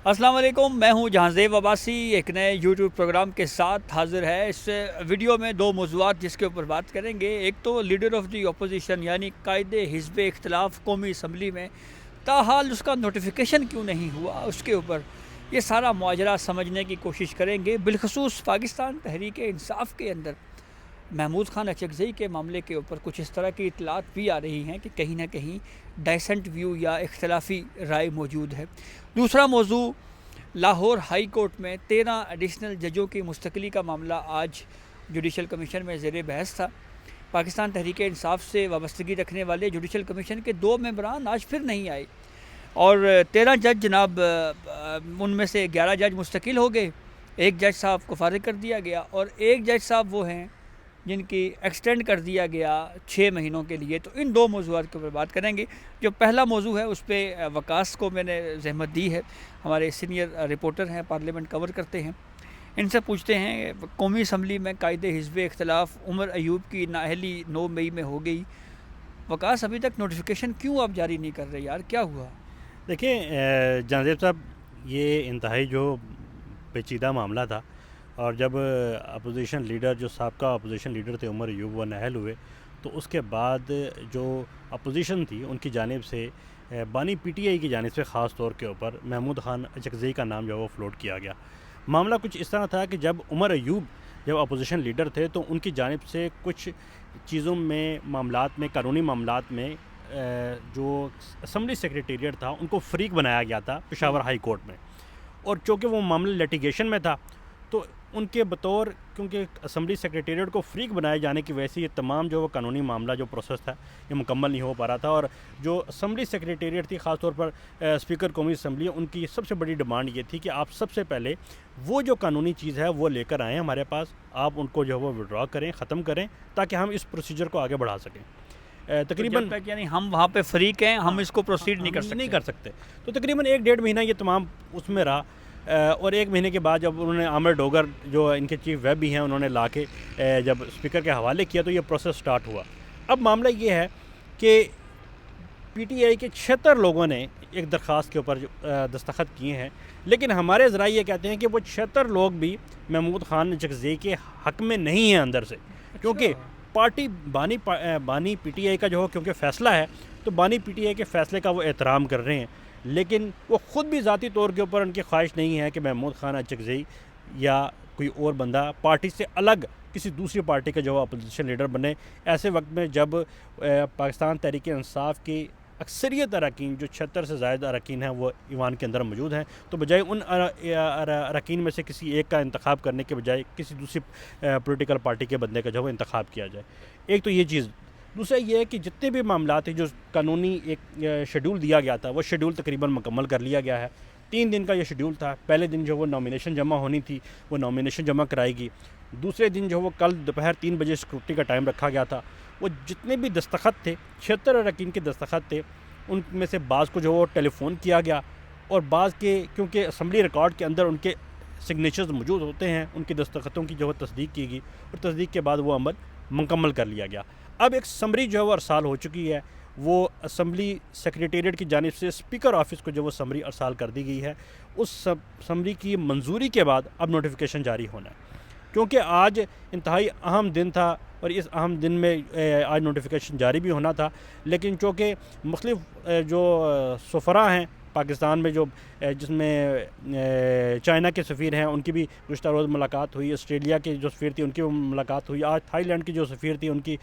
السلام علیکم، میں ہوں جہانزیب عباسی ایک نئے یوٹیوب پروگرام کے ساتھ حاضر ہے۔ اس ویڈیو میں دو موضوعات جس کے اوپر بات کریں گے، ایک تو لیڈر آف دی اپوزیشن یعنی قائد حزب اختلاف قومی اسمبلی میں تاحال اس کا نوٹیفیکیشن کیوں نہیں ہوا، اس کے اوپر یہ سارا ماجرا سمجھنے کی کوشش کریں گے۔ بالخصوص پاکستان تحریک انصاف کے اندر محمود خان اچکزئی کے معاملے کے اوپر کچھ اس طرح کی اطلاعات بھی آ رہی ہیں کہ کہیں نہ کہیں ڈائسنٹ ویو یا اختلافی رائے موجود ہے۔ دوسرا موضوع، لاہور ہائی کورٹ میں 13 ایڈیشنل ججوں کی مستقلی کا معاملہ آج جوڈیشل کمیشن میں زیر بحث تھا۔ پاکستان تحریک انصاف سے وابستگی رکھنے والے جوڈیشل کمیشن کے 2 ممبران آج پھر نہیں آئے اور 13 جج جناب ان میں سے 11 جج مستقل ہو گئے، ایک جج صاحب کو فارغ کر دیا گیا اور ایک جج صاحب وہ ہیں جن کی ایکسٹینڈ کر دیا گیا 6 مہینوں کے لیے۔ تو ان 2 موضوعات کے اوپر بات کریں گے۔ جو پہلا موضوع ہے اس پہ وقاص کو میں نے زحمت دی ہے، ہمارے سینئر رپورٹر ہیں، پارلیمنٹ کور کرتے ہیں، ان سے پوچھتے ہیں قومی اسمبلی میں قائد حزب اختلاف عمر ایوب کی نااہلی 9 مئی میں ہو گئی، وقاص ابھی تک نوٹیفیکیشن کیوں آپ جاری نہیں کر رہے یار، کیا ہوا؟ دیکھیں جہانزیب صاحب، یہ انتہائی جو پیچیدہ معاملہ تھا، اور جب اپوزیشن لیڈر جو سابقہ اپوزیشن لیڈر تھے عمر ایوب وہ نااہل ہوئے، تو اس کے بعد جو اپوزیشن تھی ان کی جانب سے بانی پی ٹی آئی کی جانب سے خاص طور کے اوپر محمود خان اچکزئی کا نام جو وہ فلوٹ کیا گیا۔ معاملہ کچھ اس طرح تھا کہ جب عمر ایوب جب اپوزیشن لیڈر تھے تو ان کی جانب سے کچھ چیزوں میں، معاملات میں، قانونی معاملات میں جو اسمبلی سیکریٹریٹ تھا ان کو فریق بنایا گیا تھا پشاور ہائی کورٹ میں، اور چونکہ وہ معاملہ لیٹیگیشن میں تھا تو ان کے بطور، کیونکہ اسمبلی سیکریٹریٹ کو فریق بنائے جانے کی وجہ سے یہ تمام جو وہ قانونی معاملہ جو پروسیس تھا یہ مکمل نہیں ہو پا رہا تھا، اور جو اسمبلی سیکریٹریٹ تھی خاص طور پر اسپیکر قومی اسمبلی، ان کی سب سے بڑی ڈیمانڈ یہ تھی کہ آپ سب سے پہلے وہ جو قانونی چیز ہے وہ لے کر آئیں ہمارے پاس، آپ ان کو جو ہے وہ وڈرا کریں، ختم کریں، تاکہ ہم اس پروسیجر کو آگے بڑھا سکیں۔ تقریباً یعنی ہم وہاں پہ فریق ہیں، ہم اس کو پروسیڈ نہیں کر سکتے۔ تو تقریباً 1-1.5 مہینہ یہ تمام اس میں رہا، اور 1 مہینے کے بعد جب انہوں نے عامر ڈوگر جو ان کے چیف ویب بھی ہیں انہوں نے لا کے جب اسپیکر کے حوالے کیا تو یہ پروسیس سٹارٹ ہوا۔ اب معاملہ یہ ہے کہ پی ٹی آئی کے 76 لوگوں نے ایک درخواست کے اوپر دستخط کیے ہیں، لیکن ہمارے ذرائع یہ کہتے ہیں کہ وہ 76 لوگ بھی محمود خان اچکزئی کے حق میں نہیں ہیں اندر سے، کیونکہ پارٹی بانی پی ٹی آئی کا جو ہو، کیونکہ فیصلہ ہے تو بانی پی ٹی آئی کے فیصلے کا وہ احترام کر رہے ہیں، لیکن وہ خود بھی ذاتی طور کے اوپر ان کی خواہش نہیں ہے کہ محمود خان اچکزئی یا کوئی اور بندہ پارٹی سے الگ کسی دوسری پارٹی کا جو اپوزیشن لیڈر بنے۔ ایسے وقت میں جب پاکستان تحریک انصاف کی اکثریت اراکین، جو 76 سے زائد اراکین ہیں، وہ ایوان کے اندر موجود ہیں، تو بجائے ان اراکین میں سے کسی ایک کا انتخاب کرنے کے بجائے کسی دوسری پولیٹیکل پارٹی کے بندے کا جو ہے وہ انتخاب کیا جائے۔ ایک تو یہ چیز۔ دوسرا یہ ہے کہ جتنے بھی معاملات ہیں جو قانونی ایک شیڈول دیا گیا تھا وہ شیڈول تقریباً مکمل کر لیا گیا ہے۔ 3 دن کا یہ شیڈول تھا۔ پہلے دن جو وہ نامینیشن جمع ہونی تھی وہ نامینیشن جمع کرائے گی۔ دوسرے دن جو وہ کل دوپہر 3 بجے اسکروٹنی کا ٹائم رکھا گیا تھا۔ وہ جتنے بھی دستخط تھے، 76 اراکین کے دستخط تھے، ان میں سے بعض کو جو وہ ٹیلی فون کیا گیا، اور بعض کے کیونکہ اسمبلی ریکارڈ کے اندر ان کے سگنیچرز موجود ہوتے ہیں، ان کی دستخطوں کی جو ہے تصدیق کی گئی، اور تصدیق کے بعد وہ عمل مکمل کر لیا گیا۔ اب ایک سمری جو ہے وہ ارسال ہو چکی ہے، وہ اسمبلی سیکریٹریٹ کی جانب سے اسپیکر آفس کو جو وہ سمری ارسال کر دی گئی ہے۔ اس سمری کی منظوری کے بعد اب نوٹیفیکیشن جاری ہونا ہے، کیونکہ آج انتہائی اہم دن تھا، اور اس اہم دن میں آج نوٹیفیکیشن جاری بھی ہونا تھا، لیکن چونکہ مختلف جو سفراء ہیں پاکستان میں، جو جس میں چائنا کے سفیر ہیں ان کی بھی گزشتہ روز ملاقات ہوئی، آسٹریلیا کے جو سفیر تھی ان کی ملاقات ہوئی، آج تھائی لینڈ کی جو سفیر تھی ان کی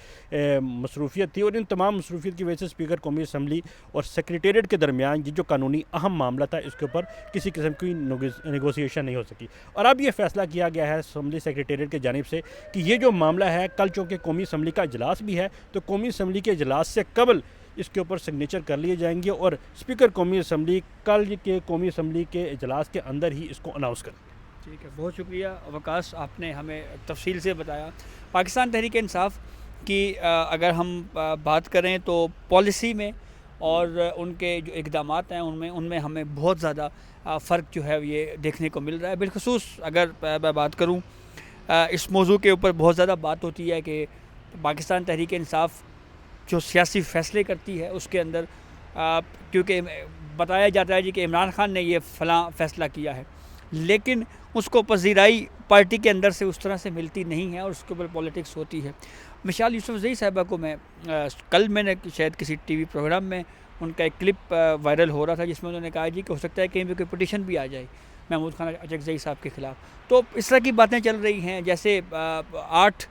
مصروفیت تھی، اور ان تمام مصروفیت کی وجہ سے اسپیکر قومی اسمبلی اور سیکریٹریٹ کے درمیان یہ جو قانونی اہم معاملہ تھا اس کے اوپر کسی قسم کی نیگوسیشن نہیں ہو سکی۔ اور اب یہ فیصلہ کیا گیا ہے اسمبلی سیکریٹریٹ کی جانب سے کہ یہ جو معاملہ ہے، کل چونکہ قومی اسمبلی کا اجلاس بھی ہے تو قومی اسمبلی کے اجلاس سے قبل اس کے اوپر سگنیچر کر لیے جائیں گے، اور اسپیکر قومی اسمبلی کل کے قومی اسمبلی کے اجلاس کے اندر ہی اس کو اناؤنس کریں گے۔ ٹھیک ہے، بہت شکریہ وقاص، آپ نے ہمیں تفصیل سے بتایا۔ پاکستان تحریک انصاف کی اگر ہم بات کریں تو پالیسی میں اور ان کے جو اقدامات ہیں ان میں ہمیں بہت زیادہ فرق جو ہے یہ دیکھنے کو مل رہا ہے۔ بالخصوص اگر میں بات کروں اس موضوع کے اوپر بہت زیادہ بات ہوتی ہے کہ پاکستان تحریک انصاف جو سیاسی فیصلے کرتی ہے اس کے اندر کیونکہ بتایا جاتا ہے جی کہ عمران خان نے یہ فلاں فیصلہ کیا ہے، لیکن اس کو پذیرائی پارٹی کے اندر سے اس طرح سے ملتی نہیں ہے اور اس کے اوپر پولیٹکس ہوتی ہے۔ مشال یوسفزئی صاحبہ کو کل میں نے شاید کسی ٹی وی پروگرام میں ان کا ایک کلپ وائرل ہو رہا تھا جس میں انہوں نے کہا جی کہ ہو سکتا ہے کہیں بھی کوئی پٹیشن بھی آ جائے محمود خان اچکزئی صاحب کے خلاف۔ تو اس طرح کی باتیں چل رہی ہیں، جیسے 8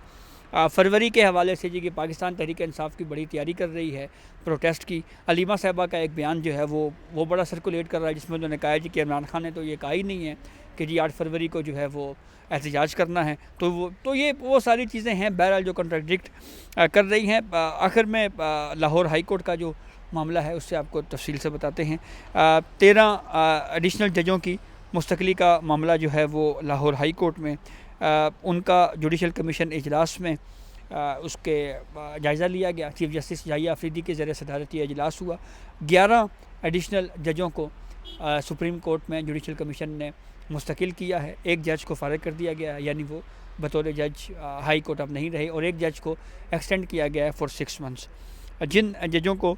فروری کے حوالے سے جی کہ پاکستان تحریک انصاف کی بڑی تیاری کر رہی ہے پروٹیسٹ کی۔ علیمہ صاحبہ کا ایک بیان جو ہے وہ بڑا سرکولیٹ کر رہا ہے جس میں انہوں نے کہا جی کہ عمران خان نے تو یہ کہا ہی نہیں ہے کہ جی 8 فروری کو جو ہے وہ احتجاج کرنا ہے، تو یہ وہ ساری چیزیں ہیں بہرحال جو کنٹراڈکٹ کر رہی ہیں۔ آخر میں لاہور ہائی کورٹ کا جو معاملہ ہے اس سے آپ کو تفصیل سے بتاتے ہیں۔ 13 ایڈیشنل ججوں کی مستقلی کا معاملہ جو ہے وہ لاہور ہائی کورٹ میں ان کا جوڈیشل کمیشن اجلاس میں اس کے جائزہ لیا گیا۔ چیف جسٹس یحییٰ آفریدی کے زیر صدارت یہ اجلاس ہوا۔ 11 ایڈیشنل ججوں کو سپریم کورٹ میں جوڈیشل کمیشن نے مستقل کیا ہے۔ ایک جج کو فارغ کر دیا گیا ہے، یعنی وہ بطور جج ہائی کورٹ اب نہیں رہے، اور ایک جج کو ایکسٹینڈ کیا گیا ہے فار 6 منتھس۔ جن ججوں کو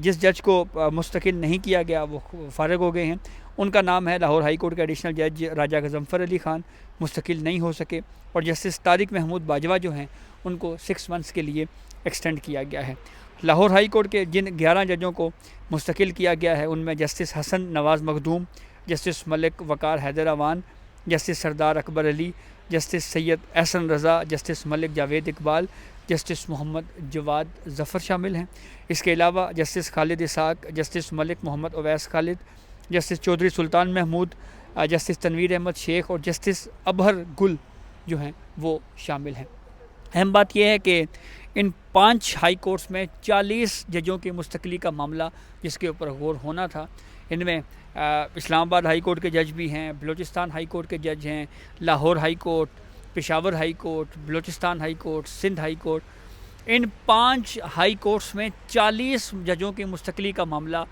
جس جج کو مستقل نہیں کیا گیا وہ فارغ ہو گئے ہیں، ان کا نام ہے لاہور ہائی کورٹ کے ایڈیشنل جج راجہ غضنفر علی خان، مستقل نہیں ہو سکے، اور جسٹس طارق محمود باجوہ جو ہیں ان کو 6 منتھس کے لیے ایکسٹینڈ کیا گیا ہے۔ لاہور ہائی کورٹ کے جن 11 ججوں کو مستقل کیا گیا ہے ان میں جسٹس حسن نواز مخدوم، جسٹس ملک وقار حیدر اوان، جسٹس سردار اکبر علی، جسٹس سید احسن رضا، جسٹس ملک جاوید اقبال، جسٹس محمد جواد ظفر شامل ہیں۔ اس کے علاوہ جسٹس خالد اسحاق، جسٹس ملک محمد اویس خالد، جسٹس چودھری سلطان محمود، جسٹس تنویر احمد شیخ اور جسٹس ابہر گل جو ہیں وہ شامل ہیں۔ اہم بات یہ ہے کہ ان 5 ہائی کورٹس میں 40 ججوں کی مستقلی کا معاملہ جس کے اوپر غور ہونا تھا، ان میں اسلام آباد ہائی کورٹ کے جج بھی ہیں، بلوچستان ہائی کورٹ کے جج ہیں، Lahore high court, Peshawar high court, Balochistan high court, Sindh high court. ان 5 ہائی کورٹس میں 40 ججوں کی مستقلی کا معاملہ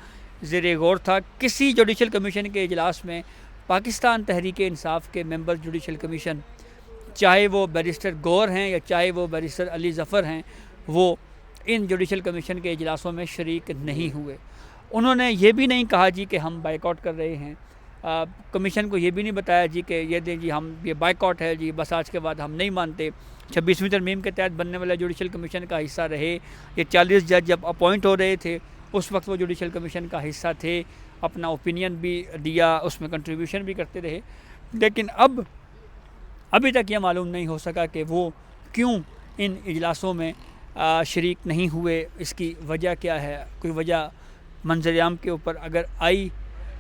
زیر غور تھا۔ کسی جوڈیشل کمیشن کے اجلاس میں پاکستان تحریک انصاف کے ممبر جوڈیشل کمیشن، چاہے وہ بیرسٹر گور ہیں یا چاہے وہ بیرسٹر علی ظفر ہیں، وہ ان جوڈیشل کمیشن کے اجلاسوں میں شریک نہیں ہوئے۔ انہوں نے یہ بھی نہیں کہا جی کہ ہم بائیک آؤٹ کر رہے ہیں، کمیشن کو یہ بھی نہیں بتایا جی کہ یہ دیں جی ہم یہ بائیک آؤٹ ہے جی، بس آج کے بعد ہم نہیں مانتے۔ 26ویں ترمیم کے تحت بننے والا جوڈیشل کمیشن کا حصہ رہے۔ یہ 40 جج جب اپوائنٹ ہو رہے تھے اس وقت وہ جوڈیشل کمیشن کا حصہ تھے، اپنا اوپینین بھی دیا، اس میں کنٹریبیوشن بھی کرتے رہے، لیکن ابھی تک یہ معلوم نہیں ہو سکا کہ وہ کیوں ان اجلاسوں میں شریک نہیں ہوئے، اس کی وجہ کیا ہے۔ کوئی وجہ منظر عام کے اوپر اگر آئی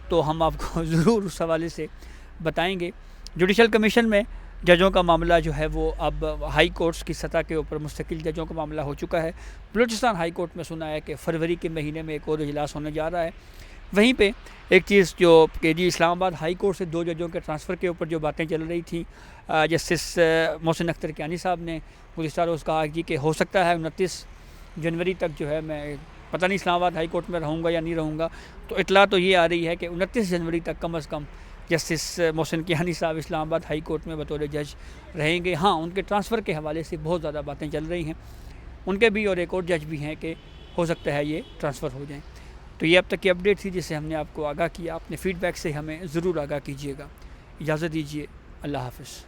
تو ہم آپ کو ضرور اس حوالے سے بتائیں گے۔ جوڈیشل کمیشن میں ججوں کا معاملہ جو ہے وہ اب ہائی کورٹس کی سطح کے اوپر مستقل ججوں کا معاملہ ہو چکا ہے۔ بلوچستان ہائی کورٹ میں سنا ہے کہ فروری کے مہینے میں ایک اور اجلاس ہونے جا رہا ہے۔ وہیں پہ ایک چیز جو کہ جی اسلام آباد ہائی کورٹ سے 2 ججوں کے ٹرانسفر کے اوپر جو باتیں چل رہی تھیں، جسٹس محسن اختر کیانی صاحب نے گزشتہ روز کہا جی کہ ہو سکتا ہے 29 جنوری تک جو ہے میں پتہ نہیں اسلام آباد ہائی کورٹ میں رہوں گا یا نہیں رہوں گا، تو اطلاع تو یہ آ رہی ہے کہ 29 جنوری تک کم از کم جسٹس محسن کیانی صاحب اسلام آباد ہائی کورٹ میں بطور جج رہیں گے۔ ہاں، ان کے ٹرانسفر کے حوالے سے بہت زیادہ باتیں چل رہی ہیں، ان کے بھی اور ایک اور جج بھی ہیں کہ ہو سکتا ہے یہ ٹرانسفر ہو جائیں۔ تو یہ اب تک کی اپڈیٹ تھی جس سے ہم نے آپ کو آگاہ کیا۔ اپنے فیڈ بیک سے ہمیں ضرور آگاہ کیجیے گا۔ اجازت دیجیے، اللہ حافظ۔